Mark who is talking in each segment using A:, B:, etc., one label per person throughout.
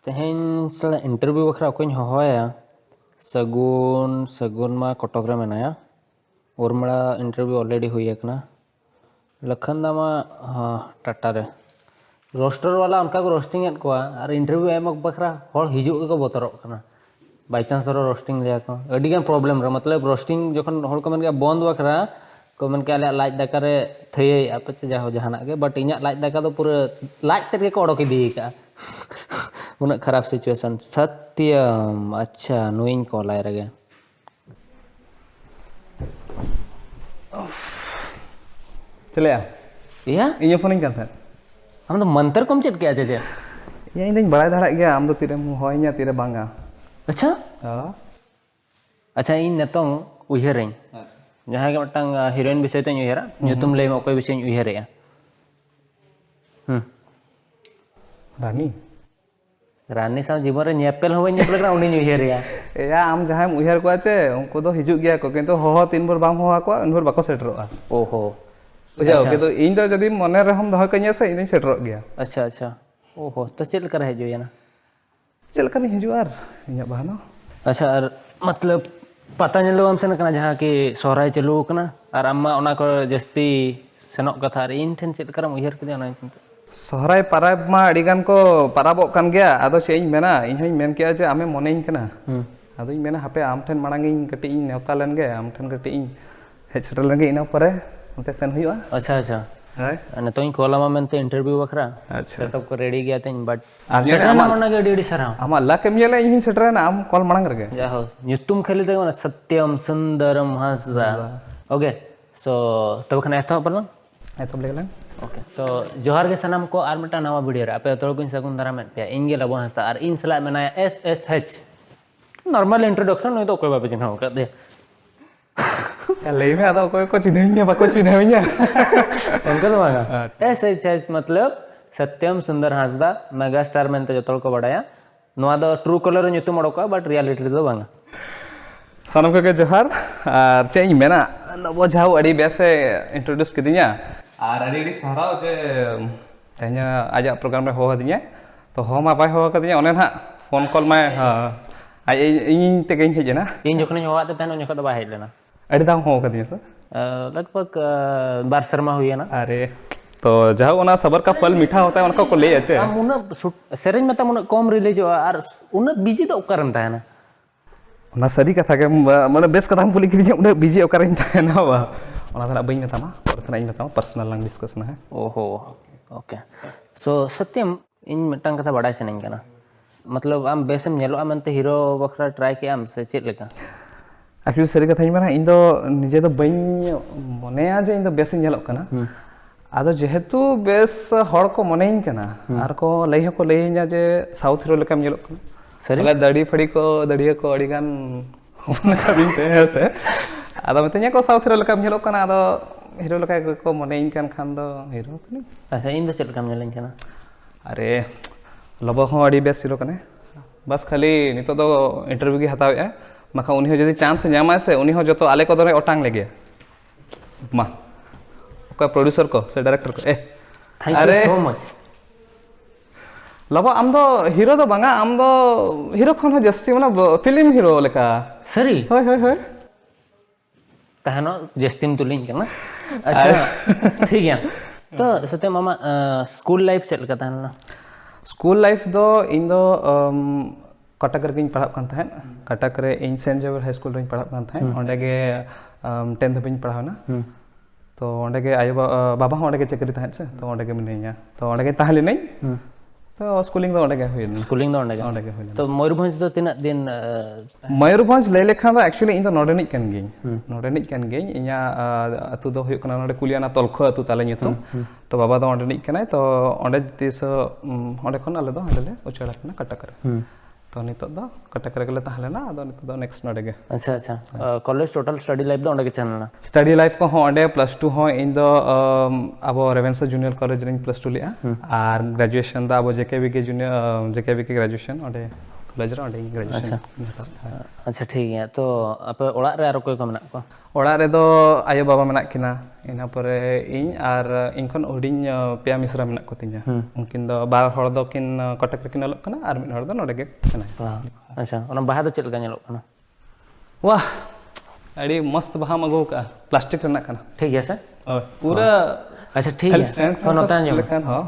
A: तेहेन साला इंटरव्यू बखरा कोई होया सगुन मा कटक रे मेनाया उर्मिला इंटरव्यू ऑलरेडी हुई एकना लखन दा मा टाटा रे रोस्टर वाला उनका को रोस्टिंग एट को और इंटरव्यू एम बखरा हर हिजू को बतरक कना बाई चांस धरो रोस्टिंग लिया को अडी गान प्रॉब्लम रे मतलब रोस्टिंग जखन हर को मन के बंद बखरा को मन के आले लाज दाका रे थई आपे से जाहो जहाना के बट इना लाज दाका तो पूरा लाज तक को ओडक दी का उन खराब सिचुएशन सत्यम अच्छा नुइन कॉल आए रगे
B: चले
A: या
B: इन फोन कर
A: हम तो मंत्र कम चेट किया जे
B: इन बड़ा धड़ा गया आम तीरे होइया तीरे बांगा
A: अच्छा अच्छा इन नतों उयहरኝ जहां के मटंग हीरोइन विषय ते उयहरा nyutum lay mo koy विषय उयहरे
B: रानी
A: रानी सा जीवन रे नेपेल हो नेपेल करा उनी उयहरे
B: या आम जहां उयहर को आचे उनको तो हिजु गया को किंतु हो तीन बार बाम होआ को उन बार बाको सेटरोआ
A: ओहो
B: बुझाओ कि तो इन तो जदी मने रे हम दह कन्या से इन सेटरो गया
A: अच्छा अच्छा ओहो तो चेल कर है जो ना
B: चल कर हिजु आर इया बहानो
A: अच्छा मतलब पता नेलो हम सेन कना जहां कि सोहराय चलू कना और अम्मा ओना को जस्ती सेनक कथा रे इन ठेन चेल करम उयहर कदिया ना
B: सोहराय पाराब मा अडिगान को पाराबोक कान गया आदो से इन मेना इन हई मेन किया जे आमे मनेइन कना आदो इन मेना हापे आम ठेन मांग इन कटी इन नेवता लन गे आम ठेन कटी इन हेड सेटल लन गे इना परे उनते सेन हुआ
A: अच्छा अच्छा
B: हाय
A: अने तो इन कोलामा मेनते इंटरव्यू बखरा
B: अच्छा
A: सेटअप को रेडी गया थे बट
B: आज
A: सेटल ना मना के डेडी सरा
B: आम अल्लाह के मिले इन सेटर ना आम कॉल मांग रगे
A: जाहो nyutum khali te mana satyam sundaram hasda okay so तब खना एतो पर
B: ए तो लेगलन
A: ओके तो जोहार के सनम को आर मटा नवा वीडियो रे आपे तोड़ को सगुन दारा में पे इन गे लबो हस्ता और इन सला में नया SSH नॉर्मल इंट्रोडक्शन नहीं तो कोई बाबे चिन्ह कर दे
B: ले में आदा कोई को चिन्हइया बाको चिन्हइया
A: उनका तो मांगा SSH मतलब सत्यम सुंदर हासदा मेगा स्टार में तो जतोल को बडाया नवा दो ट्रू कलर nyutum ओडका बट रियलिटी दो बांगा
B: सानम के जोहार और चेंज मेना नबो जाऊ अड़ी बेसे इंट्रोड्यूस किदिया और अड़ी साराव जे ते냐 आजा प्रोग्राम रे हो हदिया तो हो मा बाय हो कदिया ओने ना फोन कॉल में आई इन ते गई हेजना
A: इन जखन होवा ते तन जखन दबा हेड लेना
B: अड़ी दाम हो कदिया सर
A: लगभग बार शर्मा हुई है ना
B: अरे तो जाओ ओना सबर का फल मीठा होता है उनको को ले अच्छे
A: हम उन सेरेंज में तम उन कम रिलीज और उन बिजी तो करन था ना
B: ओना सरी कथा के माने बेस कथा हम कुली किदिया उन बिजी ओकरन था ना वा ओना तना बई में तमा और तना इन बताओ पर्सनल लंग डिस्कशन है
A: ओहो ओके सो सत्यम इन मिटंग कथा बड़ा सेनन कना मतलब आम बेसम नेलो आमते हीरो बखरा ट्राई के आम से चेत लेका
B: एक्चुअली सरी कथा माने इन दो निजे दो बई मनेया जे इन दो बेस नेलो कना आदो जेहेतु बेस हड़ को मनेइन कना आर को लई हको लईया जे साउथ हीरो लेका नेलो कना
A: सरी
B: अला दड़ी फड़ी को दड़िया को अड़ीगान होना कबिन ते से आदो मतenya को साउथ हीरो लेका नेलो कना आदो हीरो लेका को मनेइन कान खान दो हीरो कनी
A: अच्छा इन दो चेत काम नेलन कना
B: अरे लबो हो अड़ी बेस हीरो कने बस खाली नितो दो इंटरव्यू की हतावे है मखा उनी हो जदी चांस ᱧᱟᱢᱟ से उनी हो जतो आले को दरे ओटांग लेगे मा का प्रोड्यूसर को से डायरेक्टर को
A: थैंक यू सो मच
B: लबो आम दो हीरो दो बांगा आम दो हीरो खन हो जस्ती माने फिल्म हीरो लेका
A: सरी
B: होय होय होय
A: तहनो जस्तिम तुलिन कना अच्छा ठीक है तो सत्य मामा स्कूल लाइफ चेत लका तहना
B: स्कूल लाइफ दो इन दो कटक रे गिन पढ़ा कान थान कटक रे इन सेंट जेवियर हाई स्कूल रे पढ़ा कान थान ओंडे गे 10th बिन पढ़ावना तो ओंडे गे आयो बाबा ओंडे गे चकरी थान से तो ओंडे गे मिनैया तो ओंडे गे ताहले नै तो स्कूलिंग दो ओंडे गे हुइन
A: स्कूलिंग दो ओंडे गे तो मयूरभंज दो तिना दिन
B: मयूरभंज ले लेखा दो एक्चुअली इन दो नोडेनिक कान गेኝ नोडेनिक कान गेኝ इया अतु दो हुयो कना नोडे कुलियाना तलखो अतु ताले nyutum तो बाबा दो ओंडेनिक कनाय तो ओंडे तिस ओंडे खन आले दो हंडले उचड़ा कना कटक रे तो नितो दो कटक रे गले ताहलेना आदो नितो दो नेक्स्ट नोडे गे
A: अच्छा अच्छा कॉलेज टोटल स्टडी लाइफ दो ओंडे गे चलना
B: स्टडी लाइफ को हो ओंडे +2 हो इन दो अब रेवेंसा जूनियर कॉलेज रे +2 लिया और ग्रेजुएशन दा अब जेकेबी के जूनियर जेकेबी के ग्रेजुएशन ओंडे कॉलेज रे ओंडे ग्रेजुएशन
A: अच्छा ठीक है तो आप ओड़ा रे आरो कोई को मना को
B: ओड़ा रे दो आयो बाबा मना किना ina pore ᱤᱧ ᱟᱨ ᱤᱧ ᱠᱷᱚᱱ ᱦᱩᱰᱤᱧ ᱯᱮᱭᱟ ᱢᱤᱥᱨᱟ ᱢᱮᱱᱟᱜ ᱠᱚ ᱛᱤᱧᱟ ᱩᱱᱠᱤन ᱫᱚ ᱵᱟᱨ ᱦᱚᱲ ᱫᱚ ᱠᱤᱱ ᱠᱚᱴᱚᱠ ᱨᱮᱠᱤᱱ ᱚᱞᱚᱜ ᱠᱟᱱᱟ ᱟᱨ ᱢᱤᱫ ᱦᱚᱲ ᱫᱚ ᱱᱚᱰᱮ ᱜᱮ ᱠᱟᱱᱟᱭ
A: ᱟᱪᱪᱷᱟ ᱚᱱᱟ ᱵᱟᱦᱟ ᱫᱚ ᱪᱮᱫ ᱞᱮᱠᱟ ᱧᱮᱞᱚᱜ ᱠᱟᱱᱟ
B: ᱣᱟह ᱟᱹᱰᱤ ᱢᱚᱥᱛ ᱵᱟᱦᱟᱢ ᱟᱹᱜᱩ ᱠᱟᱜᱼᱟ ᱯᱞᱟᱥᱴᱤᱠ ᱨᱮᱱᱟᱜ ᱠᱟᱱᱟ
A: ᱴᱷᱤक ᱜᱮᱭᱟ ᱥᱮ
B: ᱦᱳᱭ ᱯᱩᱨᱟᱹ
A: ᱟᱪᱪᱷᱟ ᱴᱷᱤक ᱜᱮᱭᱟ ᱱᱚᱛᱮ ᱟᱸᱡᱚᱢ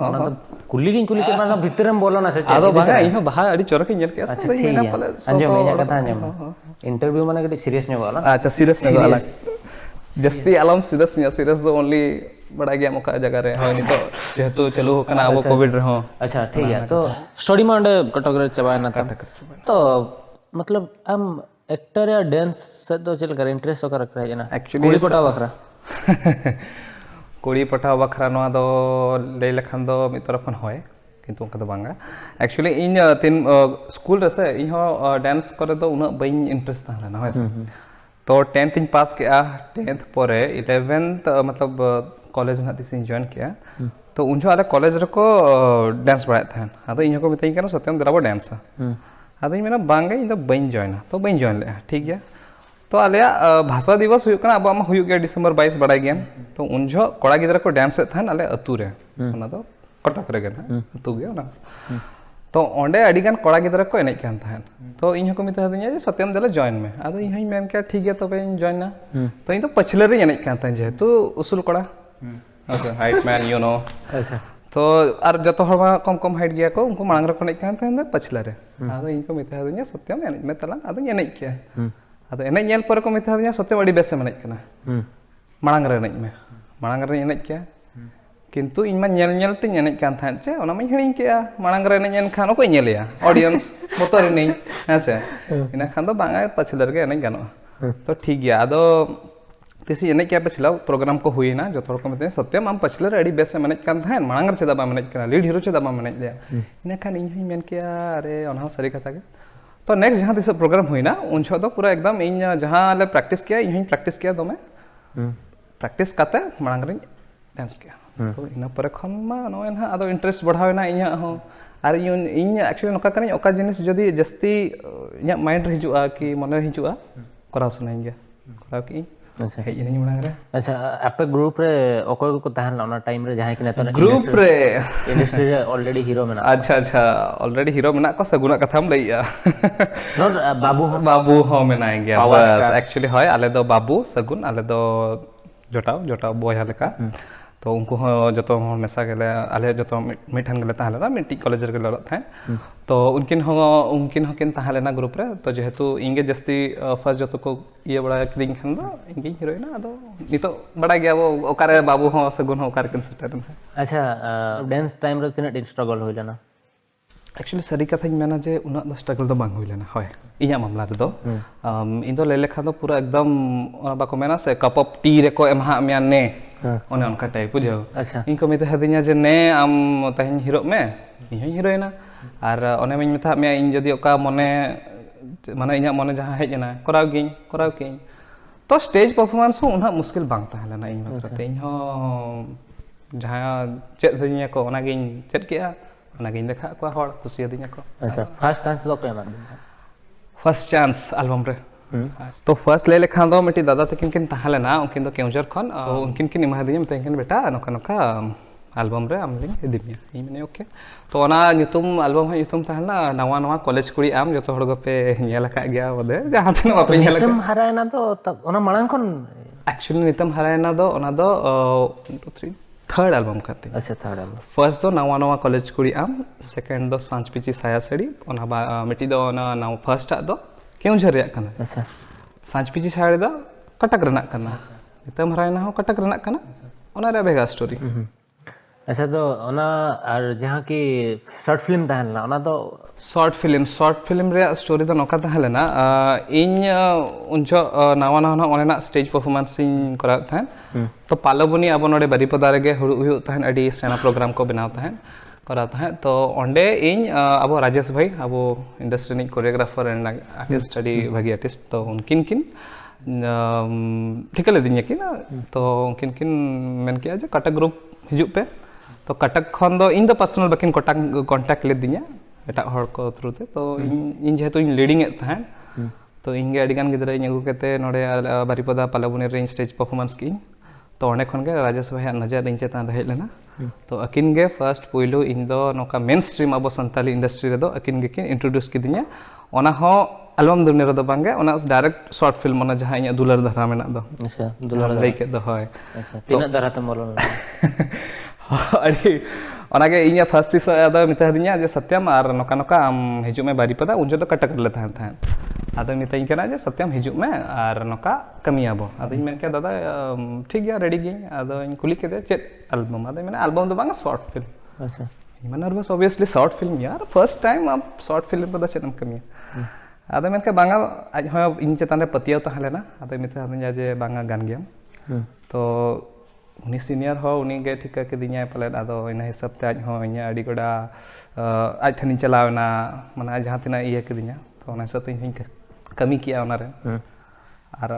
A: ᱚᱱᱟ ᱫᱚ ᱠᱩᱞᱤ ᱜᱤᱧ ᱠᱩᱞᱤ ᱠᱮᱫ ᱢᱟ ᱵᱷᱤᱛᱨᱮᱢ ᱵᱚᱞᱚᱱᱟ ᱥᱮ ᱪᱮᱫ
B: ᱟᱫᱚ ᱵᱟᱝᱟ ᱤᱧ ᱦᱚᱸ ᱵᱟᱦᱟ ᱟᱹᱰᱤ ᱪᱚᱨᱚᱠᱤᱧ ᱧᱮᱞ ᱠᱮᱜᱼᱟ
A: ᱟᱪᱪᱷᱟ ᱴᱷᱤक ᱜᱮᱭᱟ ᱟᱸᱡᱚᱢ ᱤᱧᱟᱹᱜ ᱠᱟᱛᱷᱟ ᱟᱸᱡᱚᱢ ᱢᱮ ᱤᱱᱴᱟᱨᱵᱷᱤᱭᱩ ᱢᱟᱱᱮ ᱠᱟᱹᱴᱤᱡ ᱥᱤᱨᱤᱭᱟᱥ ᱧᱚᱜᱚᱜᱼᱟ ᱞᱟᱝ
B: ᱟᱪᱪᱷᱟ ᱥᱤरिᱭᱟᱥ ᱧᱚᱜᱚᱜ ᱟᱞᱟᱝ ᱡᱟᱹᱥᱛᱤ ᱟᱞᱚᱢ ᱥᱤᱨᱤᱭᱟᱥ ᱧᱚᱜ ᱥᱤᱨᱤᱭᱟᱥ ᱫᱚ ᱚᱱᱞᱤ ᱵᱟᱲᱟᱭ ᱜᱮᱭᱟᱢ ᱚᱠᱟ ᱡᱟᱭᱜᱟ ᱨᱮ ᱦᱳᱭ ᱱᱤᱛᱚᱜ ᱡᱮᱦᱮᱛᱩ ᱪᱟᱹᱞᱩ ᱟᱠᱟᱱᱟ ᱟᱵᱚ ᱠᱳᱵᱷᱤᱰ ᱨᱮᱦᱚᱸ
A: अच्छा ठीक है तो स्टडी में अंडे कटक रे चबायना था तो मतलब हम एक्टर या डांस से तो चल कर इंटरेस्ट होकर रख रहे हैं ना
B: Actually,
A: कुड़ी पटा बकरा
B: ᱠᱩᱲᱤ ᱯᱟᱴᱟᱣ ᱵᱟᱠᱷᱨᱟ ᱱᱚᱣᱟ ᱫᱚ ᱞᱟᱹᱭ ᱞᱮᱠᱷᱟᱱ ᱫᱚ ᱢᱤᱫ ᱛᱚᱨᱚᱯ ᱠᱷᱚᱱ ᱦᱳᱭ ᱠᱤᱱᱛᱩ ᱚᱱᱠᱟ ᱫᱚ ᱵᱟᱝᱟ ᱮᱠᱪᱩᱭᱮᱞᱤ ᱤᱧ ᱥᱠᱩᱞ ᱨᱮᱥᱮ ᱤᱧ ᱦᱚᱸ ᱰᱮᱱᱥ ᱠᱚᱨᱮ ᱫᱚ ᱩᱱᱟᱹᱜ ᱵᱟᱹᱧ ᱤᱱᱴᱟᱨᱮᱥᱴ ᱛᱟᱦᱮᱸ ᱞᱮᱱᱟ ᱦᱳᱭ ᱥᱮ तो 10th ᱤᱧ ᱯᱟᱥ ᱠᱮᱜᱼᱟ 10th ᱯᱚᱨᱮ 11th मतलब कॉलेज ᱱᱟᱜ ᱛᱤᱥᱤᱧ ᱡᱚᱭᱮᱱ ᱠᱮᱜᱼᱟ तो उन जो आले कॉलेज ᱨᱮᱠᱚ ᱰᱮᱱᱥ ᱵᱟᱲᱟᱭᱮᱫ ᱛᱟᱦᱮᱱ ᱟᱫᱚ ᱤᱧ ᱦᱚᱸᱠᱚ ᱢᱤᱛᱟᱹᱧ ᱠᱟᱱᱟ ᱥᱚᱛᱮᱢ ᱫᱮᱞᱟ ᱵᱚ ᱰᱮᱱᱥᱟ ᱟᱫᱚᱧ ᱢᱮᱱᱟ ᱵᱟᱝᱜᱮ ᱤᱧ ᱫᱚ ᱵᱟᱹᱧ ᱡᱚᱭᱮᱱᱟ ᱛᱚ ᱵᱟᱹᱧ ᱡᱚᱭᱮᱱ ᱞᱮᱜᱼᱟ ᱴᱷᱤक ᱜᱮᱭᱟ तो ᱟᱞᱮᱭᱟᱜ ᱵᱷᱟᱥᱟ दिवस हुᱭᱩᱜ ᱠᱟᱱᱟ ᱟᱵᱚᱣᱟᱜ ᱢᱟ ᱦᱩᱭᱩᱜ ᱜᱮᱭᱟ ᱰᱤᱥᱮᱢᱵᱚᱨ 22 ᱵᱟᱲᱟᱭ ᱜᱮᱭᱟᱢ तो उन जो ᱠᱚᱲᱟ ᱜᱤᱫᱽᱨᱟᱹ ᱠᱚ ᱰᱮᱱᱥ ᱮᱫ ᱛᱟᱦᱮᱱ ᱟᱞᱮ ᱟᱹᱛᱩ ᱨᱮ ᱚᱱᱟ ᱫᱚ ᱠᱚᱴᱚᱠ ᱨᱮᱜᱮ ᱱᱟᱜ ᱟᱹᱛᱩ ᱜᱮ ᱚᱱᱟ तो ᱚᱸᱰᱮ ᱟᱹᱰᱤ ᱜᱟᱱ ᱠᱚᱲᱟ ᱜᱤᱫᱽᱨᱟᱹ ᱠᱚ ᱮᱱᱮᱡ ᱠᱟᱱ ᱛᱟᱦᱮᱱ तो ᱤᱧ ᱦᱚᱸᱠᱚ ᱢᱮᱛᱟ ᱫᱤᱧᱟ ᱡᱮ ᱥᱚᱛᱮᱢ ᱫᱮᱞᱟ ᱡᱚᱭᱮᱱ ᱢᱮ ᱟᱫᱚ ᱤᱧ ᱦᱚᱸᱧ ᱢᱮᱱ ᱠᱮᱜᱼᱟ ᱴᱷᱤक ᱜᱮᱭᱟ ᱛᱚᱵᱮᱧ ᱡᱚᱭᱮᱱᱟ तो ᱤᱧ ᱫᱚ ᱯᱟᱹᱪᱷᱞᱟᱹ ᱨᱤᱧ ᱮᱱᱮᱡ ᱠᱟᱱ ᱛᱟᱦᱮᱸ जेहेतु उसूल कोड़ा हाइट मैन यू नो
A: अच्छा
B: तो और जतो हर कम कम हाइट गया को उनको मांग रखो नहीं कहते पछला रे आदो इनको मिथा दिया सत्यम एनज में तला आदो एनज के आदो एनज नेल पर को मिथा दिया सत्यम अड़ी बेस एनज कना मांग रे एनज में मांग रे एनज के किंतु इन मा नेल नेल तिन एनज कान था चे ओना मा हिड़िंग के मांग रे एनज एन खान को नेलिया ऑडियंस मोटर नहीं हेसे इना खान दो बांगा पछला रे एनज गानो तो ठीक गया आदो तीसी एनज के पछला प्रोग्राम को हुईना जो थोड़ा को मिथे सत्यम आम पछला रे अड़ी बेस एनज कान था मांग रे चेदा बा एनज कना लीड हीरो चेदा बा एनज दे इना खान इन हई मेन के अरे ओना सारी कथा के तो नेक्स्ट जहां दिस प्रोग्राम हुईना उन छो दो पूरा एकदम इन जहां ले प्रैक्टिस किया इन प्रैक्टिस किया दमे प्रैक्टिस काते मांग रे डांस किया तो इन पर खन मा नोय ना आदो इंटरेस्ट बढ़ावेना इኛ हो और इन एक्चुअली नोका कने ओका जिनिस जदी जस्ती इኛ माइंड रे हिजुआ कि मन रे हिजुआ कराव सनाइन गया कराव की अच्छा हे इनि मांग रे
A: अच्छा आपे ग्रुप रे ओकोय को ताहन ना टाइम रे जहां कि नेता
B: ग्रुप रे
A: इंडस्ट्री रे ऑलरेडी हीरो मेना
B: अच्छा अच्छा ऑलरेडी हीरो मेना को सगुना कथाम लइया
A: नॉट
B: बाबू हो मेना गया बस एक्चुअली होय आले दो बाबू सगुन आले दो जोटाव बोया लेका तो उनको जो मेसा गेले आले जो मिठान गेले ताहलेना मिट्टी कॉलेज रे गेले थाय तो उनकिन हकिन ताहलेना ग्रुप रे तो जेहेतु इंगे जस्ती फर्स्ट जो को ये बड़ा किदिन खान दो इंगे हीरोइना अदो नितो बड़ा गया वो ओकारे बाबू हो सगुन हो ओकारे किन सेटर
A: अच्छा डांस टाइम रे तिना दिन स्ट्रगल होइलेना
B: एक्चुअली सारी कथा मेना जे उना द स्ट्रगल दो बांग होइलेना होय इया मामला रे दो इन दो ले लेखा दो पूरा एकदम बाको मेना से कप ऑफ टी रे को एमहा मिया ने ओने उनका टाइप बुझो अच्छा इनको मिथा दिया जे ने आम तहिन हीरो में इन हीरोइना और ओने में मिथा मिया इन जदी ओका मने माने इया मने जहां हेजना कराव गिन तो स्टेज परफॉर्मेंस हो उना मुश्किल बांग ताहलेना इन मतलब इन हो जहां चेत दिया को ओना गिन चेत किया ओना गिन देखा को हर खुशी दिया को
A: अच्छा फर्स्ट चांस लो पे
B: फर्स्ट चांस एल्बम रे तो फर्स्ट ले लेखा दो मिट्टी दादा तकिन किन ताहलेना उनकिन दो केउजर खन तो उनकिन किन इमा दिया मते किन बेटा नोका नोका एल्बम रे आम लिंग इदिमिया इ माने ओके तो ओना nyutum एल्बम है nyutum ताहला नवा नवा कॉलेज कुड़ी आम जतो हड़ गपे नेला का गया बदे जहां तने बापे नेला
A: नितम हरायना तो तब ओना मांग खन
B: एक्चुअली नितम हरायना दो ओना दो 1 2 3 थर्ड एल्बम करते
A: अच्छा थर्ड एल्बम
B: फर्स्ट दो नवा नवा कॉलेज कुड़ी आम सेकंड दो सांच पिची साया सड़ी ओना मिट्टी दो ओना नाउ फर्स्ट दो केउझर रे कना अच्छा सांच पिची साड़ी दो कटक रना कना नितम हरायना हो कटक रना कना ओना रे बेगा स्टोरी
A: अच्छा तो ओना और जहां की शॉर्ट फिल्म ताहलना ओना तो
B: शॉर्ट फिल्म रे स्टोरी दो नोका ताहलेना इन उनजो नवा नवा ओनेना स्टेज परफॉर्मेंस इन करा थान तो पालबुनी अब नोडे बारीपदा रेगे हुयु थान अडी सेना प्रोग्राम को बनाव थान करा थान तो ओंडे इन अब राजेश भाई अब इंडस्ट्री नि कोरियोग्राफर एंड आर्टिस्ट अडी भागी आर्टिस्ट तो उनकिन ठिका ले दिnya किन तो उनकिन मेन किया जे कटक ग्रुप हिजु पे तो कटक खन दो इन द पर्सनल बकिन कांटेक्ट ले दिnya एटा हर को थ्रू ते तो इन जेहेतु इन लीडिंग एत थान तो इंगे अडिगान गिदरा इन अगु केते नोडे बारीपदा पालाबुनी रे स्टेज परफॉर्मेंस की तो ऑंडे खन गे राजेश भाई नजर इन चेतान रहे लेना तो अकिन गे फर्स्ट पुइलो इन दो नोका मेन स्ट्रीम अब संताली इंडस्ट्री रे दो अकिन गे किन इंट्रोड्यूस किदिया ओना हो एल्बम दुनिया रे दो बांगे ओना डायरेक्ट शॉर्ट फिल्म ओना जहां इया दुलार धरा मेना दो
A: अच्छा दुलार
B: लई के दो होय
A: अच्छा तीना धरा तम बोलो
B: अरे ओनागे इया फर्स्ट तीस आदा मिता दिया जे सत्यम आर नोका नोका आम हिजु में बारीपदा उन जो कटक ले थान थान आदो मिताई केना जे सत्यम हिजु में आर नोका कमियाबो आदो इन मेन के दादा ठीक गया रेडी गे आदो इन कुली के दे चेत एल्बम आदो मेना एल्बम दो बांगा शॉर्ट फिल्म
A: अच्छा
B: मैं नर्वस ऑब्वियसली शॉर्ट फिल्म यार फर्स्ट टाइम आप शॉर्ट फिल्म पदा चेतम कमिया आदो मेन के बांगा आज हो इन चेतान रे पतियाव तहलेना आदो मिता दिया जे बांगा गान गया तो उनी सीनियर हो उनी गे ठिका के दिया पले आदो इन हिसाब ते आज हो इया अडी गोडा आज ठनी चलावना माने जहां तिना इया के दिया तो ओना हिसाब ते इन कमी किया ओना रे आर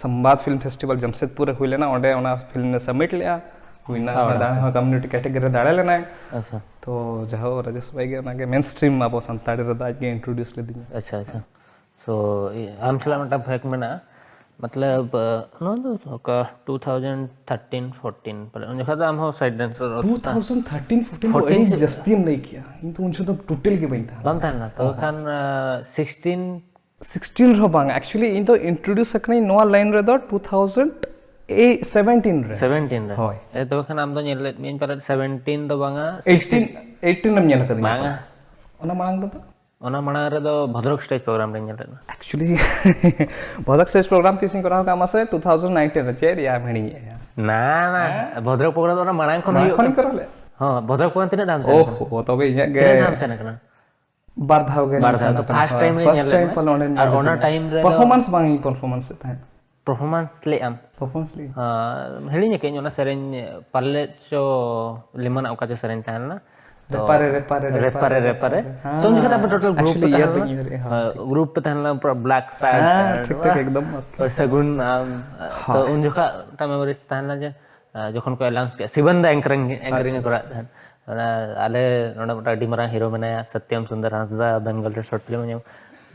B: संवाद फिल्म फेस्टिवल जमशेदपुर हुई लेना ओंडे ओना फिल्म ने सबमिट लिया हुईना दाणे कम्युनिटी कैटेगरी दाड़े लेना
A: अच्छा
B: तो जहां राजेश भाई गे ओना गे मेन स्ट्रीम अब संताड़ी रे आज गे इंट्रोड्यूस ले दिया
A: अच्छा अच्छा सो आम चला मटा फैक्ट में मतलब नो तो का 2013 14 पर उन जगह हम हो साइड डांसर
B: 2013 14 जस्तीम नहीं किया इन तो उनसे तो टोटल के बइन था
A: बम था ना तो खान
B: 16 रो बांग एक्चुअली इन तो इंट्रोड्यूस सकने नोआ लाइन रे दो 2017 रे
A: 17 रे
B: होय
A: ए तो खान आम तो नेल मेन पर 17 दो बांगा
B: 18 नम नेल कदी
A: बांगा
B: ओना मांग दो
A: ओना मणा रे दो भद्रक स्टेज प्रोग्राम रे नेल रे
B: एक्चुअली भद्रक स्टेज प्रोग्राम तीसिन करा का मासे 2019 रे चेर या मेणी
A: ना ना भद्रक प्रोग्राम ओना मणा खन
B: खन करले
A: हां भद्रक प्रोग्राम तिने दाम से
B: ओहो तबे इया गे
A: तिने दाम से ना कना
B: बार धाव गे
A: बार धाव तो फर्स्ट टाइम रे नेल रे और ओना टाइम रे
B: परफॉर्मेंस बांगी परफॉर्मेंस था
A: परफॉर्मेंस ले आम
B: परफॉर्मेंस ले
A: हां हेली ने के ओना सेरेन पाले चो लिमन ओका जे सेरेन ताना तो रेपारे समझ के तो टोटल ग्रुप पे था ग्रुप पे था पूरा ब्लैक साइड
B: ठीक एकदम
A: और सगुन तो उन जो का मेमोरीज था ना जे जखन को अनाउंस किया सिबंदा एंकरिंग करा था आले नोडा मोटा डी मारा हीरो बनाया सत्यम सुंदर हांसदा बेंगल रे शॉर्ट फिल्म ᱧᱮ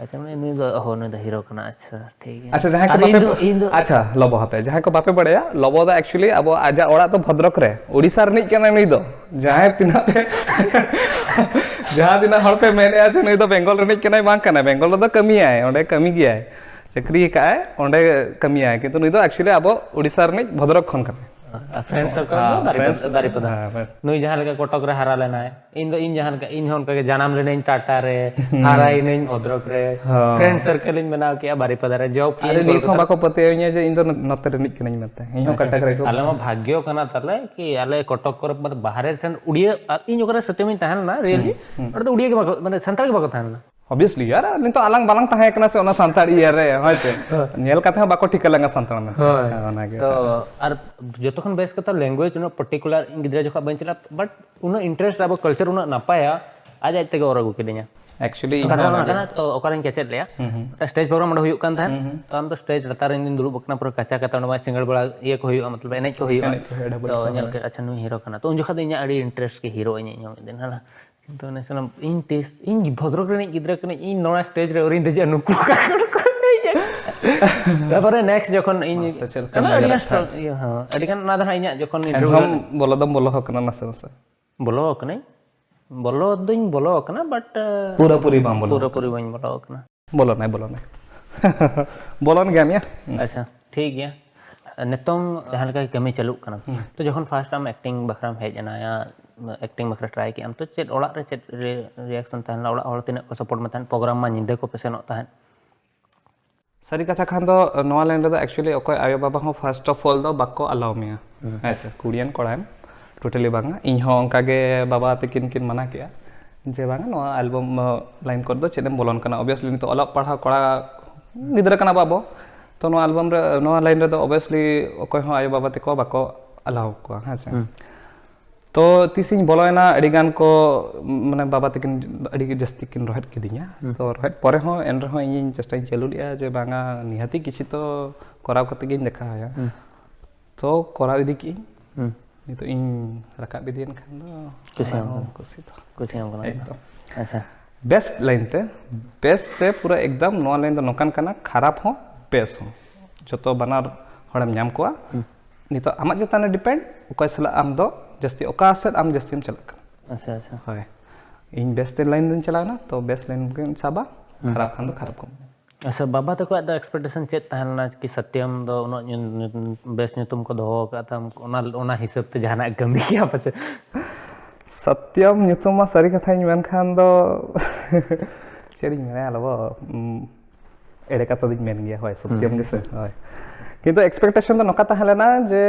A: अच्छा मैं नी दो हो ने द हीरो कना अच्छा ठीक है
B: अच्छा जहां को बापे अच्छा लबो हपे जहां को बापे बड़या लबो दा एक्चुअली अब आजा ओड़ा तो भद्रक रे ओडिसा रे नी केना नी दो जहां तिना पे जहां दिना हर पे मैंने आज नहीं तो बेंगल रे नी केना बांग कना बेंगल दा कमी आए ओंडे कमी गया है चक्री का है ओंडे कमी आए किंतु नी तो एक्चुअली अब ओडिसा रे नी भद्रक खन कना
A: फ्रेंड सर्कल बारीपदा नुई जहां लगा कोटक रे हारा लेना है इन जहां का इन होन के जन्म लेने टाटा रे हारा इन भद्रक रे फ्रेंड सर्कल इन बनाव किया बारीपदा रे जॉब की
B: अरे निखो बाको पते इन जे इन तो नते रे निक कनई मते इन हो कटक रे
A: आले मा भाग्यो कना तले कि आले कोटक कर मतलब बाहर ठन उड़िया इन जो करे सत्यमी तहन ना रियली और तो उड़िया के बाको माने संताल के बाको तहन ना
B: ऑब्वियसली यार नि तो आलंग बालंग ताहे कना से ओना संताड़ी यार रे होयते नेल काथे बाको ठीक लंगा संताल में ओना के
A: तो आर जतखन बेस कथा लैंग्वेज उन पर्टिकुलर गिद्रा जोखा बंचला बट उन इंटरेस्ट अब कल्चर उन नापाया आज आज तक और अगु केदिया
B: एक्चुअली
A: कथा तो ओकरन कैसेट लिया स्टेज प्रोग्राम हुई कान था तो हम तो स्टेज रतार दिन दुरुब बकना पूरा कच्चा कता नमा सिंगल बड़ा ये को हुई मतलब एने को हुई तो नेल के अच्छा नु हीरो कना तो उन जोखा इना अड़ी इंटरेस्ट के हीरो इन दिन हला तो नेसनम इन टेस इन भद्रक रे गिद्रा कने इन नोना स्टेज रे ओरिन देजा नुकु का नहीं जे तापर नेक्स्ट जखन इन अड़ी स्ट्रॉन्ग हां अड़ी kan ना धा इना जखन
B: हम बोलदम बोलो हकना नसे नसे
A: बोलो कने बोलो दुइन बोलो कना बट
B: पूरा पूरी बाम बोलो
A: पूरा पूरी बइन बोलो कना
B: बोलो नहीं बोलो गया मिया
A: अच्छा ठीक है नितोंग जहां लगा कमी चलुक कना तो जखन फर्स्ट टाइम एक्टिंग बखराम हेज अनाया एक्टिंग बखरा ट्राई के हम तो चेत ओड़ा रे चेत रिएक्शन तहन ओड़ा और तिना को सपोर्ट में तहन प्रोग्राम मा निंदे को पेसेनो तहन
B: सारी कथा खान दो नोआ लाइन रे दो एक्चुअली ओको आयो बाबा हो फर्स्ट ऑफ ऑल दो बाको अलाउ मिया ऐसे कुड़ियन कोड़ाम टोटली बांगा इन हो उनका के बाबा तकिन किन मना किया जे बांगा नोआ एल्बम लाइन कर दो चेदम बोलन कना ऑब्वियसली तो अलग पढ़ा कोड़ा गिदरा कना बाबो तो नोआ एल्बम रे नोआ लाइन रे दो ऑब्वियसली ओको हो आयो बाबा तको बाको अलाउ को हां तो तीसिंग बोलोयना अडिगान को माने बाबा तकिन अडी जस्ती किन रहत किदिया तो रहत परे हो एन रहो इन चेष्टा चलु लिया जे बांगा निहाती किछि तो कराव कते गिन देखा है तो कराव इदी की नि तो इन रका बिदिन खान दो
A: कुछ हम कना अच्छा
B: बेस्ट ते पूरा एकदम नो लाइन दो नोकान कना खराब हो बेस हो जतो बनार हड़म नाम कोआ नितो आमा चेतान डिपेंड ओका सला आम दो जस्ती ओका सेट आम जस्ती चलक कना
A: अच्छा अच्छा
B: होय इन बेस्ट लाइन दिन चलाना तो बेस्ट लाइन के साबा खराब खान तो खराब को
A: अच्छा बाबा तक द एक्सपेक्टेशन चेत तहना कि सत्यम दो उन बेस्ट ᱧᱩᱛᱩᱢ को दोहो का था ओना हिसाब ते जहाना कमी किया पचे
B: सत्यम ᱧᱩᱛᱩᱢ मा सारी कथा इन खान दो चेरिंग मेरे आलो एड़े कथा दिन मेन गया होय सत्यम के से होय किंतु एक्सपेक्टेशन तो नका तहलेना जे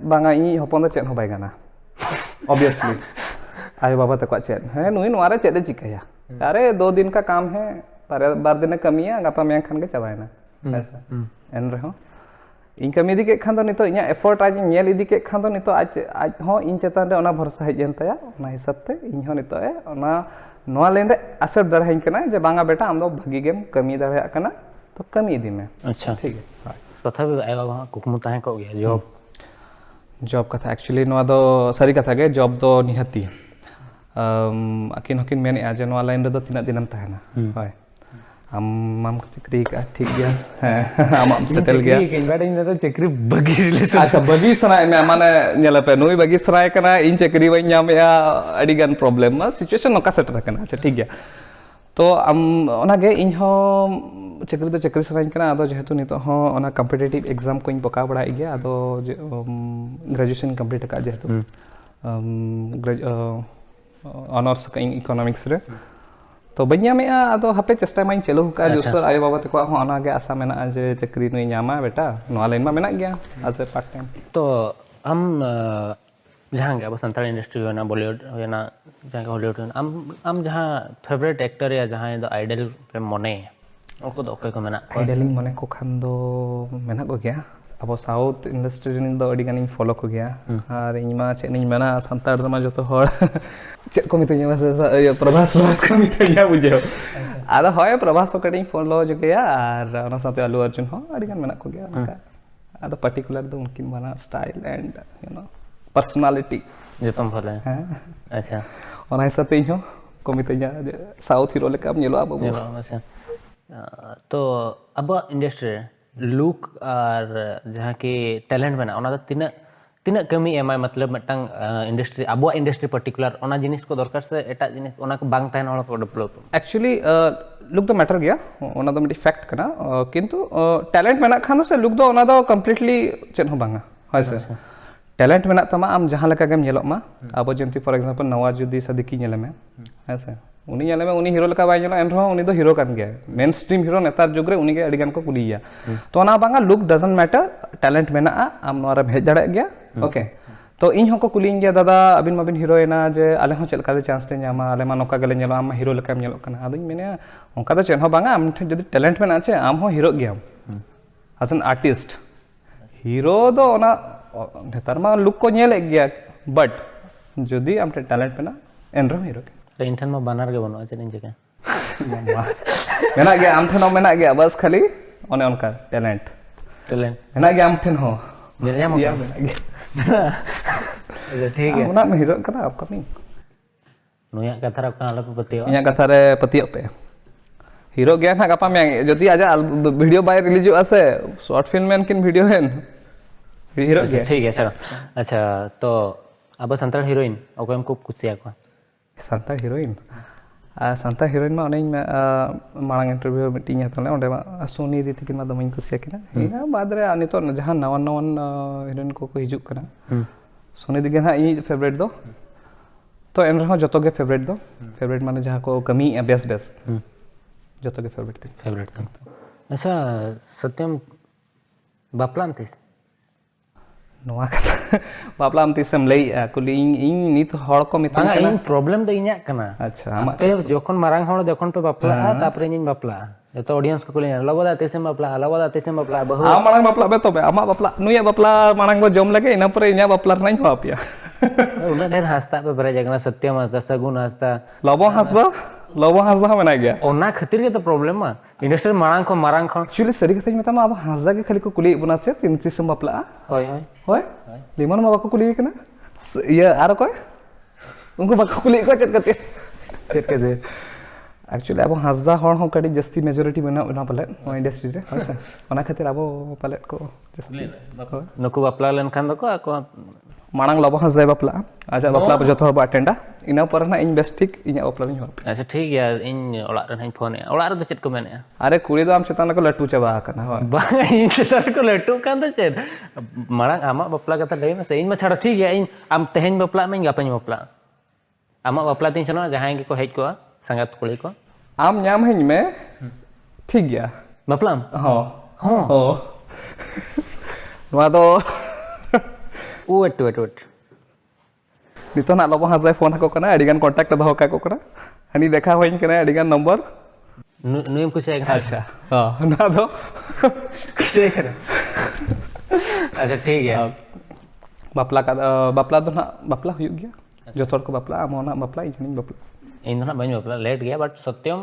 B: बांगा इ हपन दो चेत हो बाय गाना ऑब्वियसली आयो बाबा तक चेत है नुई नोरे चेत चिकाया अरे 2 दिन का काम है बार दिन कमिया गापा मैं खान के चाबायना ऐसा एन रहो इन कमी दी के खान दो नितो इया एफर्ट आज नेल इदी के खान दो नितो आज हो इन चेतान रे ओना भरोसा हेज एन तया ओना हिसाब ते इन हो नितो ए ओना नोआ लेन रे असर दरहाइन कना जे बांगा बेटा आम दो भागी गेम कमी दरया कना तो कमी इदी में
A: अच्छा
B: ठीक है
A: तथापि आय बाबा कुकमु ताहे को गया
B: जॉब कथा एक्चुअली नोआ दो सारी कथा गे जॉब दो निहती अकिन हकिन मेन आज नोआ लाइन रे दो तिना दिनम तहना होय हम चक्री का ठीक गया हम सेटल गया
A: इन बार इन तो चक्री बगी रिलेशन
B: अच्छा बगी सनाय में माने नेला पे नुई बगी सराय कना इन चक्री वई ᱧᱟᱢ या अडी गन प्रॉब्लम मा सिचुएशन नका सेटर कना अच्छा ठीक गया तो ओना गे इन हो चक्री तो चक्री सराय कना आदो जेहेतु नितो हो ओना कॉम्पिटिटिव एग्जाम को इन पका बड़ा गया आदो ग्रेजुएशन कंप्लीट का जेहेतु ऑनर्स का इकोनॉमिक्स रे तो बन्या में आदो हापे चेष्टा माइन चलो का जोसर आयो बाबा तको हो ओना गे आशा मेना जे चक्री नुई ᱧᱟᱢᱟ बेटा नोआ लाइन मा मेना गया एज ए पार्ट टाइम
A: तो हम जहां गया संताल इंडस्ट्री होना बॉलीवुड होना जहां हॉलीवुड होना हम जहां फेवरेट एक्टर या जहां दो आइडल पे मने उनको दो को मेना
B: आइडलिंग मने को खान दो मेना को गया अब साउथ इंडस्ट्री इन दो अडी गानी फॉलो को गया और इमा चे नहीं मेना संतार दमा जो तो हर चे को मितኛ प्रभास का मितኛ बुझे आदा होय प्रभास को कटिंग फॉलो जो गया और ओना साथे अल्लू अर्जुन हो अडी गान मेना को गया आदा पर्टिकुलर दो उनकी माना style and you know personality
A: जो तुम बोले
B: हां
A: अच्छा
B: ओना साथे हो को मितኛ साउथ हीरो लेका अब नेलो अब
A: अच्छा तो अब इंडस्ट्री लुक और जहाँ की टैलेंट बना ओना तीना तीना कमी एमाय मतलब मटंग इंडस्ट्री अब इंडस्ट्री पर्टिकुलर ओना जिनिस को दरकार से एटा जिनिस ओना को बांग तायन को डेवलप
B: एक्चुअली लुक दो मैटर गया ओना दो मिडी फैक्ट कना किंतु टैलेंट मेना खानो से लुक दो ओना दो कंप्लीटली चेन हो बांगा होय से टैलेंट मेना तमा आम जहां लका गेम नेलो मा अब जेंति फॉर एग्जांपल नवाजुद्दीन सदिकी नेले में ऐसे उनी नेले में उनी हीरो लका बाय नेलो एनरो उनी दो हीरो कान गया मेन स्ट्रीम हीरो नेतार जुग रे उनी के अडी गान को कुलिया तो ओना बांगा लुक डजंट मैटर टैलेंट मेना आम नोरा भेज दाड़े गया ओके तो इन हको कुलिंग गया दादा अबिन माबिन हीरोइना जे आले हो चलका चांस ले ᱧᱟᱢᱟ आले मा नोका गेले नेलो आम हीरो लका नेलो कना आदिन मेने ओंका दो चेन हो बांगा आम ठे जदि टैलेंट मेना छे आम हो हीरो गया एज एन आर्टिस्ट हीरो दो ओना नेतार मा लुक को नेले गया बट जदि आम टैलेंट मेना एनरो हीरो
A: इन ठन मा बानर के बनो अच्छा निजे के
B: मेना गया आम ठन मेना गया बस खाली ओने उनका टैलेंट मेना गया आम ठन हो
A: मेरे में ठीक है
B: ओना में हीरो कना अपकमिंग
A: नुया कथा रे का आलो पतियो
B: इया कथा रे पतियो पे हीरो गया ना गापा में जदि आज वीडियो बाय रिलीज आसे शॉर्ट फिल्म में किन वीडियो है हीरो गया
A: ठीक है सर अच्छा तो अब संताल हीरोइन ओको हमको कुसिया को
B: संताल हीरोइन संताल हीरोइन मा ओने मांग इंटरव्यू मीटिंग हतले ओंडे मा सोनी दी तिकिन मा दमइन कुसिया किना इना बाद रे नितो जहां नवन नवन हीरोइन को हिजु कना सोनी दी गेना इ फेवरेट दो तो एन रहो जतो गे फेवरेट माने जहां को कमी बेस जतो गे फेवरेट
A: था अच्छा सत्यम बापलान तीस
B: नोआ कथा बापलाम तीसम लई कुली इन नित हड़ को मितन
A: कना इन प्रॉब्लम दे इन्या कना
B: अच्छा
A: पे जोखन मारांग हड़ जोखन पे बापला तापरे इन बापला तो ऑडियंस को कुली लगोदा तीसम बापला बहु
B: आ मारांग बापला बे तबे आमा बापला नुया बापला मारांग बो जम लगे इना परे इन्या बापला नहीं हो आपिया
A: उना ढेर हंसता पे बरे जगना सत्यम हंसता सगुन हंसता
B: लबो हंसदा मेना गया
A: ओना खातिर के तो प्रॉब्लम मा इंडस्ट्री मारांग खन
B: एक्चुअली सरी कथा मता अब हंसदा के खाली को कुली बना से तीन तीसम बापला होय लिमन मा बाको कुली कना ये आरो कोय उनको बाको कुली को चेत कते एक्चुअली अब हासदा हर हो कड़ी जस्ती मेजॉरिटी बना पाले इंडस्ट्री रे होय ओना खातिर अब पाले को
A: नुकु बापला लेन खान दको ako
B: मांग लबो हासदा बापला आजा बापला जतो हर अटेंडा इना पर ना इन बेस्टिक इना बापला नि होप
A: अच्छा ठीक गया इन ओला रे फोन है ओला रे तो चेत को मेने
B: अरे कुड़ी दो आम चेतान को लट्टू चबा करना होय
A: बा इन चेतान को लट्टू कान तो चेत मांग आमा बापला कथा लई में से इन में छाड़ा ठीक गया इन आम तेहेन बापला में गापाኝ बापला आमा बापला तीन चनो जहां के को हेज को संगत कुड़ी को
B: आम ᱧᱟᱢ ᱦᱤᱧ ᱢᱮ ᱴᱷᱤᱠ ᱜᱮᱭᱟ
A: बापलाम
B: ᱦᱚᱸ ᱦᱚᱸ ᱱᱚᱣᱟ ᱫᱚ
A: वेट
B: ᱱᱤᱛᱚᱜ ᱱᱟᱜ ᱞᱚᱵᱚ ᱦᱟᱡᱟᱭ ᱯᱷᱳᱱ ᱟᱠᱚ ᱠᱟᱱᱟ ᱟᱹᱰᱤ ᱜᱟᱱ ᱠᱚᱱᱴᱟᱠᱴ ᱫᱚᱦᱚ ᱠᱟᱠᱚ ᱠᱟᱱᱟ ᱦᱟᱹᱱᱤ ᱫᱮᱠᱷᱟ ᱦᱩᱭᱧ ᱠᱟᱱᱟ ᱟᱹᱰᱤ ᱜᱟᱱ ᱱᱚᱢᱵᱚᱨ
A: नुयम कुछ है
B: अच्छा हाँ ना दो
A: कुछ है अच्छा ठीक है
B: बापला दो ना बापला हुयुग गया जो तोर को बापला आमो ना बापला इजनिंग बापला
A: इन ना बाñ बापला लेट गया बट सत्यम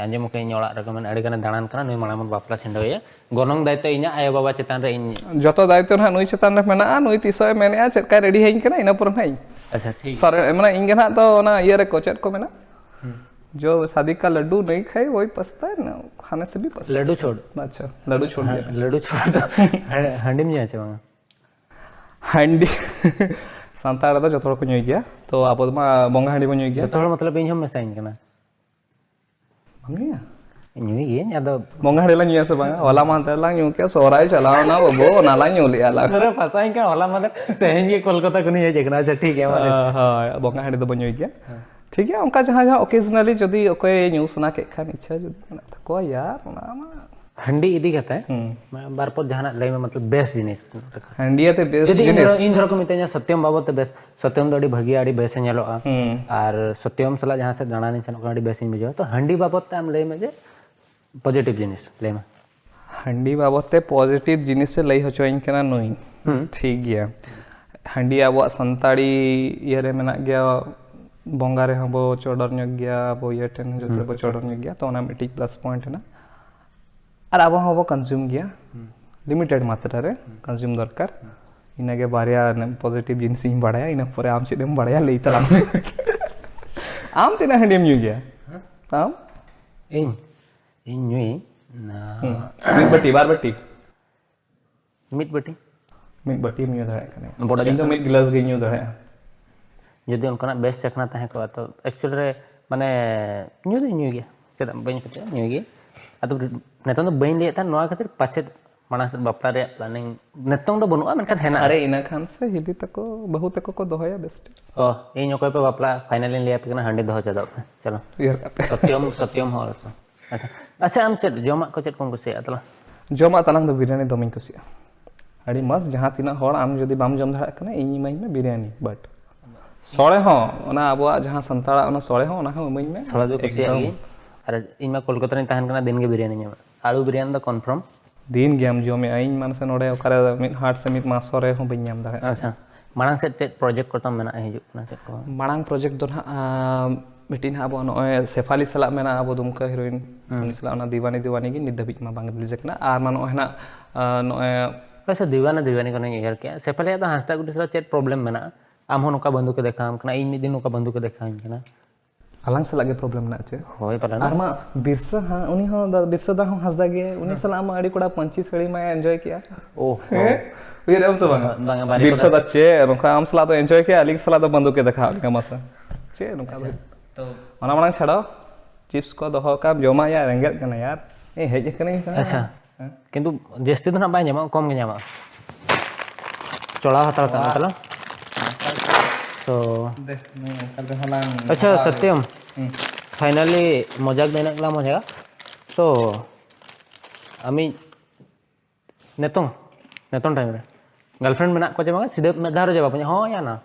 A: आंजम के इन ओड़ा रेकमेंड अड़ी कने दाणान कना नुय माणामन बापला छिंडोय गोनंग दायित्व इना आयो बाबा चेतान रे इन
B: जतो दायित्व ना नुय चेतान रे मेना नुय तिसय मेने चेत का रेडी हेइन कना इना पर नाई
A: अच्छा ठीक
B: सर माने इंगे ना तो ना ये रे को चेत को मेना जो शादी का लड्डू नहीं खाए वही पछता है ना खाने से भी पछता
A: लड्डू छोड़
B: अच्छा लड्डू छोड़ दिया
A: लड्डू छोड़ दो हंडी में जाचे बांगा
B: हंडी सांतार दा जतो को ᱧᱩᱭ गया तो आप मा बोंगा हंडी को ᱧᱩᱭ गया
A: तो मतलब इन हम मेसाइन कना
B: हमनिया
A: ᱧᱩᱭ गे आदो
B: बोंगा हंडी ला ᱧᱩᱭᱟ से बांगा होला मानते ला ᱧᱩ के सोराय चलाओ ना बबो नाला ᱧᱩ लिया ला
A: अरे फसाइन का होला मतलब तेहेन के कोलकाता को नहीं है जगना अच्छा ठीक है हमारे
B: हां बोंगा हंडी दो बñuy गया ठीक है उनका जहां जहां ओकेजनली जदी ओके न्यू सुना के खान इच्छा जदी मना को यार ना
A: हंडी इदी कहता है मैं बार पर जहां लई में मतलब बेस्ट जिनिस
B: हंडिया ते बेस्ट
A: जदी इन धर को मिते냐 सत्यम बाबत ते बेस्ट सत्यम दो अडी भगिया अडी बेस नेलोआ और सत्यम सला जहां से दाणा नि सनो अडी बेस इन बुझो तो हंडी बाबत ते हम लई में जे पॉजिटिव जिनिस लई में
B: हंडी बाबत ते पॉजिटिव जिनिस से लई होचोइन कना नोई ठीक गया हंडी आबो संताड़ी ये रे मेना गया बोंगा रे हबो चोडर ᱧᱚᱜ गया बो ये टेन जते बो चोडर ᱧᱚᱜ गया तो ओना मिटिक प्लस पॉइंट है ना और अब हबो कंज्यूम गया लिमिटेड मात्रा रे कंज्यूम दरकार इनागे बारिया पॉजिटिव जिनिस इन बाड़ाया इना परे आम चेदम बाड़ाया लई तलाम आम तिना हंडीम ᱧᱩ गया आम
A: इन ᱧᱩᱭ ना
B: मिट बटी बार बटी
A: मिट बटी
B: ᱧᱩ दाड़ा कने
A: बड़ा
B: इन तो मिट गिलास गे ᱧᱩ दाड़ा
A: जदि उनका बेस चखना तहे को तो एक्चुअली रे माने ᱧᱩ दो ᱧᱩᱭ गया चेदा बइन पते ᱧᱩᱭ गया अतो नेतों तो बइन लिया था नोआ खातिर पाछे मानस बापला रे प्लानिंग नेतों तो बनुआ मेनखान हेना
B: अरे इना खान से हिबी तको बहु तको को दोहया बेस्ट
A: ओ इन ओकय पे बापला फाइनली लिया पे ना हंडी दो चदा चलो
B: यार कापे
A: सत्यम हो अच्छा अच्छा हम चेत जमा को चेत कोन कुसे अतला
B: जमा तलांग दो बिरयानी दोमिन कुसिया अड़ी मस्त जहां तिना होड़ आम जदी बाम जम धरा कना इनी माइन में बिरयानी बट सोळे हो ओना अबवा जहां संताड़ा ओना सोळे हो ओना हो माइन में
A: सोळे दो कुसिया गी अरे इन में कोलकाता रे तहन कना दिन के बिरयानी ᱧᱟᱢᱟ आलू बिरयानी द कन्फर्म
B: दिन गेम जमे आइन मान से नोडे ओकरे मिट हाट से मिट मास रे हो बइन ᱧᱟᱢ दाड़े
A: अच्छा मांग से चेत प्रोजेक्ट को तम मेना हिजुक ना चेत को
B: मांग प्रोजेक्ट दो ना मिटिन अब नोय सेफाली सला मेना अब दुमका हीरोइन सला ना दीवानी की निद दबिज मा बांग रिलीज ना आर मा नोय ना नोय
A: वैसे दीवानी को नहीं यार क्या सेफाली तो हंसता गुटी सला चेत प्रॉब्लम मेना आम हो नोका बंदूक देखा हम कना इन मिद दिन नोका बंदूक देखा हम कना
B: अलंग सला के प्रॉब्लम ना चे
A: होय पला
B: आर मा बिरसा हां उनी हो बिरसा दा हो हंसदा गे उनी सला मा अड़ी कोड़ा पंची सड़ी मा एंजॉय किया ओ वीर हम सब
A: बांगा
B: बिरसा दा चे नोका हम सला तो एंजॉय किया अलिग सला तो बंदूक के देखा का मसा चे नोका तो माना माना छाड़ो चिप्स को दोहो का जमा या रेंगेल कना यार ए हेज कने
A: अच्छा किंतु जस्ती तो ना बाय जमा कम के जमा चोड़ा हतार का मतलब तो अच्छा सत्यम फाइनली मजाक देने के मजा सो आमी नेतों टाइम रे गर्लफ्रेंड मेना को जमा सीधे मेधा रे जवाब हां या ना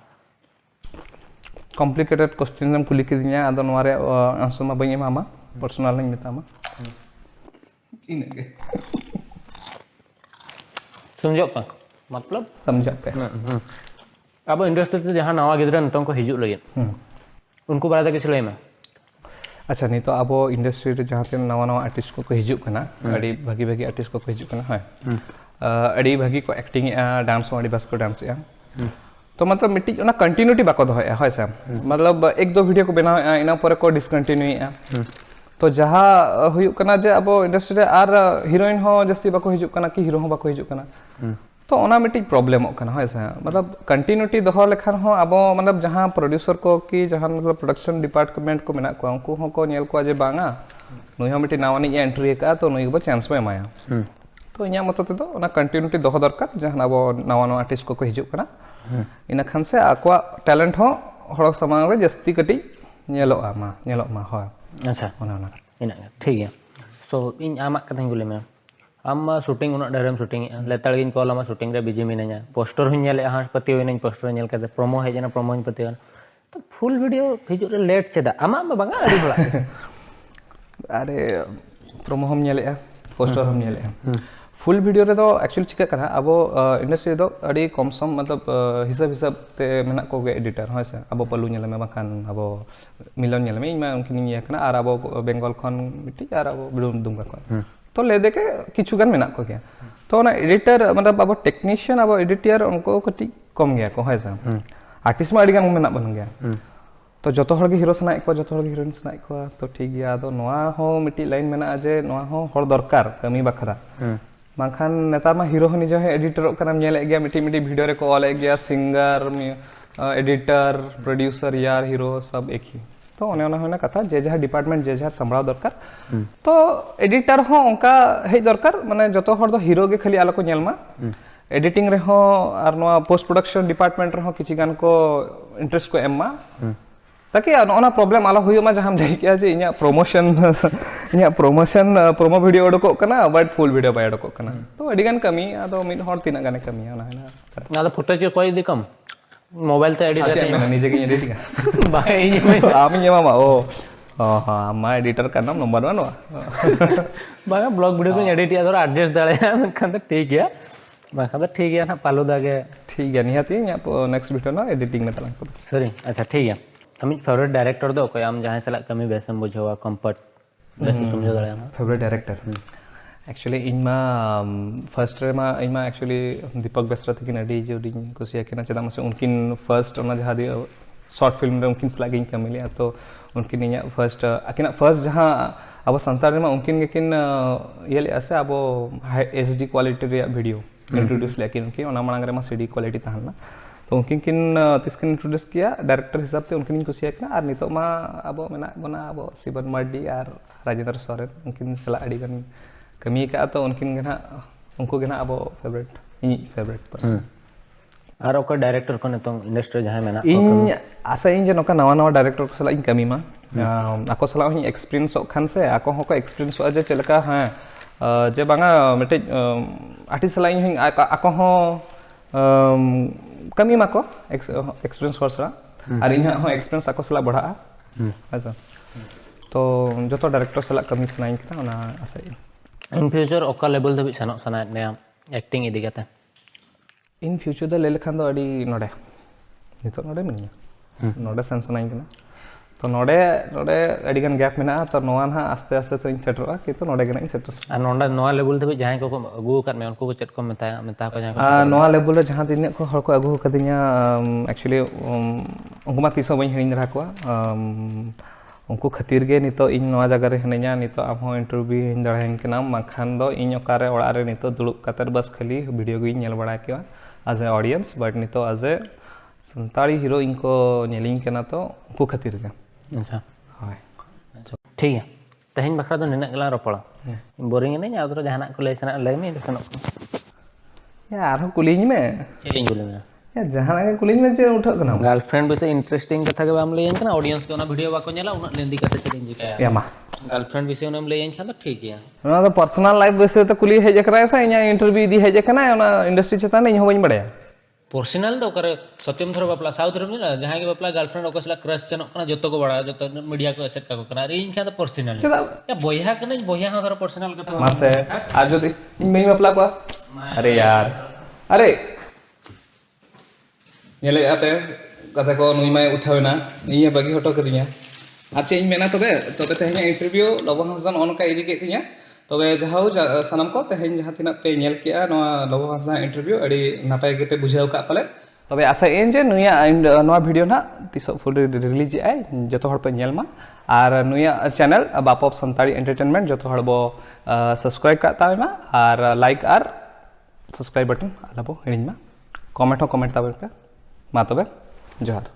B: कॉम्प्लिकेटेड क्वेश्चन हम कुली के दिया आदो नवारे आंसर मा बई मामा पर्सनल नहीं मितामा इनके
A: समझो पा मतलब
B: समझा पे
A: अब इंडस्ट्री से जहां नवा गिदरा नतों को हिजुक लगे उनको बारे किछ लय में
B: अच्छा नहीं तो अब इंडस्ट्री रे जहां ते नवा नवा आर्टिस्ट को हिजुक कना अड़ी भागी भागी आर्टिस्ट को हिजुक कना है अड़ी भागी को एक्टिंग डांस अड़ी बस को डांस या तो मतलब मिट्टी ना कंटिन्यूटी बाको दोहया है से मतलब एक दो वीडियो को बनावे इना पर को डिसकंटिन्यू तो जहाँ हुयुक कना जे अब इंडस्ट्री रे आर हीरोइन हो जस्ती बाको हिजुक कना कि हीरो हो बाको हिजुक कना तो ओना मिट्टी प्रॉब्लम कना है से मतलब कंटिन्यूटी दोहो लेखान हो अब मतलब जहाँ प्रोड्यूसर को कि जहाँ मतलब प्रोडक्शन डिपार्टमेंट को मेना को उनको हो को नेल को जे बांगा नुई हो मिट्टी नावानी एंट्री का तो नुई को चांस पे एमाया तो इना मत ते दो ओना कंटिन्यूटी दोहो दरकार जहाँ अब नावा नावा आर्टिस्ट को हिजुक कना इन खान से आको टैलेंट हो हड़ समांग रे जस्ती कटी नेलोआ मा हो
A: अच्छा ina ठीक है सो इन आमा कथाኝ गुले में आम शूटिंग उना डरम शूटिंग लेताड़ गिन कॉल आमा शूटिंग रे बिजी मिनाኛ पोस्टर हुन नेले हां पति होइनኝ पोस्टर नेल कते प्रोमो हेजना प्रोमो पति तो फुल वीडियो हिजु रे लेट चेदा आमा बांगा अड़ी होला
B: अरे प्रोमो हम नेले पोस्टर हम नेले फुल वीडियो रे तो एक्चुअली चिका करा अब इंडस्ट्री दो अड़ी कम सम मतलब हिसाब ते मेना को गे एडिटर है से अब पल्लू नेले में बाखान अब मिलन नेले में इमा उनकी निया कना आर अब बेंगल खन मिट्टी आर अब बिडुम दुंगा को तो ले दे के किछु गान मेना को गया तो ना एडिटर मतलब अब टेक्नीशियन अब एडिटर उनको कटी कम गया को है से आर्टिस्ट में अड़ी गान मेना बन गया तो जो हर हीरो सनाए को जो हर हीरोइन सनाए को तो ठीक गया तो नोआ हो मिट्टी लाइन मेना जे नोआ हो हर दरकार कमी बखरा बांखान नेतार मा हीरो निजे एडिटर कनाम नेले गया मिट्टी मिट्टी वीडियो रे को ऑल गया सिंगर एडिटर प्रोड्यूसर यार हीरो सब एक ही तो ओने ओना होना कथा जे जहा डिपार्टमेंट जे जहा संभाव दरकार तो एडिटर हो उनका हे दरकार माने जतो हर दो हीरो के खाली आलो को नेलमा एडिटिंग रे हो आर नोआ पोस्ट प्रोडक्शन डिपार्टमेंट रे हो किछि गान को इंटरेस्ट को एम्मा ताकि ओना प्रॉब्लम आलो हुयो मा जहां देख किया जे इया प्रमोशन प्रोमो वीडियो ओडको कना बट फुल वीडियो बाय ओडको कना तो अडी गान कमी आदो मिड हर तीना गाने कमी ओना है
A: ना फुटेज के कोई दिकम मोबाइल ते एडिट
B: अच्छा निजे के एडिटिंग
A: बाय
B: आमी मामा ओ हां मा एडिटर का नाम नंबर 1 वा
A: बाय ब्लॉग वीडियो को एडिट या थोड़ा एडजस्ट दाले खान तो ठीक है बाखा तो ठीक है ना पालो दागे
B: ठीक है निहाती नेक्स्ट वीडियो ना एडिटिंग में तलांग
A: सॉरी अच्छा ठीक है आमी फेवरेट डायरेक्टर दो कोई आम जहां सला कमी बेसम बुझवा कंफर्ट बेसे समझो दले आम
B: favourite director actually इनमा first ray मा इनमा एक्चुअली दीपक बेसरा थकिन अडी जोडी कुसिया केना चदा मसे उनकिन फर्स्ट ओना जहा दि शॉर्ट फिल्म रे उनकिन सला गिन कमिलिया तो उनकिन इया फर्स्ट अकिना फर्स्ट जहां अब संतार मा उनकिन गेकिन येले आसे अब एचडी क्वालिटी रे वीडियो इंट्रोड्यूस लेकिन उनकी ओना मांग रे मा सीडी क्वालिटी तहना तो उनकिन किन तिसकिन इंट्रोड्यूस किया डायरेक्टर हिसाब से उनकिन कुसिया केना आर नितो मा अब मेना बना अब शिवन मार्डी आर राजेंद्र सोरेन उनकिन सला अडी गन कमी का तो उनकिन गना उनको गना अब फेवरेट पर्सन
A: आर ओका डायरेक्टर को नितो इंडस्ट्री जहां मेना
B: इन आशा इन जे नका नवा नवा डायरेक्टर को सला इन कमी मा आको सला इन एक्सपीरियंस खान से आको होको एक्सपीरियंस जे चलका हां जे बांगा मिटे आर्टिस्ट सला इन आको हो कमी माको एक्सपीरियंस कोर्सरा और इन हो एक्सपीरियंस आको सला बढ़ा ऐसा तो जो तो डायरेक्टर सला कमी सनाइन कना ना आशा
A: इन फ्यूचर ओका लेवल दबि सनो सनात में एक्टिंग इदी गते
B: इन फ्यूचर द ले लखान दो अडी नोडे नितो नोडे मिनिया नोडे सेंसनाइन कना तो नोडे अडी गन गैप मेना तो नोवा ना आस्ते आस्ते तो इन सेटरवा कि तो नोडे गना इन सेटर
A: आ नोडा नोवा लेवल दबि जहां को अगु कर में उनको को चेट को मेता को जहां
B: नोवा लेवल जहां दिन को हर को अगु कदिया एक्चुअली उनको मा तिसो बई हिन रहा को उनको खातिर गे नितो इन नोवा जगह रे हनेया नितो आम हो इंटरव्यू हिन दड़ाइन के नाम माखान दो इन ओकारे ओड़ा रे नितो दुड़ुब कातर बस खाली वीडियो गी नेल बड़ा के एज ए ऑडियंस बट नितो एज ए संताड़ी हीरो इनको नेलिंग केना तो उनको खातिर गे
A: अच्छा हाय अच्छा ठीक है तहेन बखरा तो निना गला रपड़ा बोरिंग नहीं आदरो जहाना को ले सना ले में सनो
B: यार हो कुलिंग में
A: चेलिंग गुले में
B: या जहाना के कुलिंग में जे उठक ना
A: गर्लफ्रेंड बसे इंटरेस्टिंग कथा के बाम लेन कना ऑडियंस के ना वीडियो बाको नेला उना लेंदी कथा चेलिंग जी
B: या मा
A: गर्लफ्रेंड विषय उनम लेन खान तो ठीक है
B: ना तो पर्सनल लाइफ विषय तो कुली हेज करा सा इया इंटरव्यू दी हेज कना ना इंडस्ट्री चेता इन हो बइन बड़या
A: पर्सनल तो कर सत्यम थरो बापला साउथ रे मिला जहां के बापला गर्लफ्रेंड ओकसला क्रश सेनो कना जतो को बड़ा जतो मीडिया को एसेट का कना रे इन खान तो पर्सनल या बोया कने बोया हा कर पर्सनल कथा
B: मासे आज जो इन मई बापला को अरे यार अरे नेले आते कथा को नुई माय उठावेना इया बागी हटो कदिया अच्छा इन मेना तबे तेहኛ इंटरव्यू लबो हासन अनका इदी के तिया तबे जहाउ सनम को तेहñ जहां तिना पे नेल केआ नवा लबो हासन इंटरव्यू अडी नापाय के पे बुझाव का पाले तबे आशा इन जे नुया वीडियो ना तीस फुल रिलीज आए जो हर पे नेल मा और नुया चैनल बापप संताड़ी एंटरटेनमेंट जो हर बो सब्सक्राइब करता मा और लाइक और सब्सक्राइब बटन आलाबो हिड़िंग मा कमेंट हो कमेंट ताबे पे मा तबे जोहार।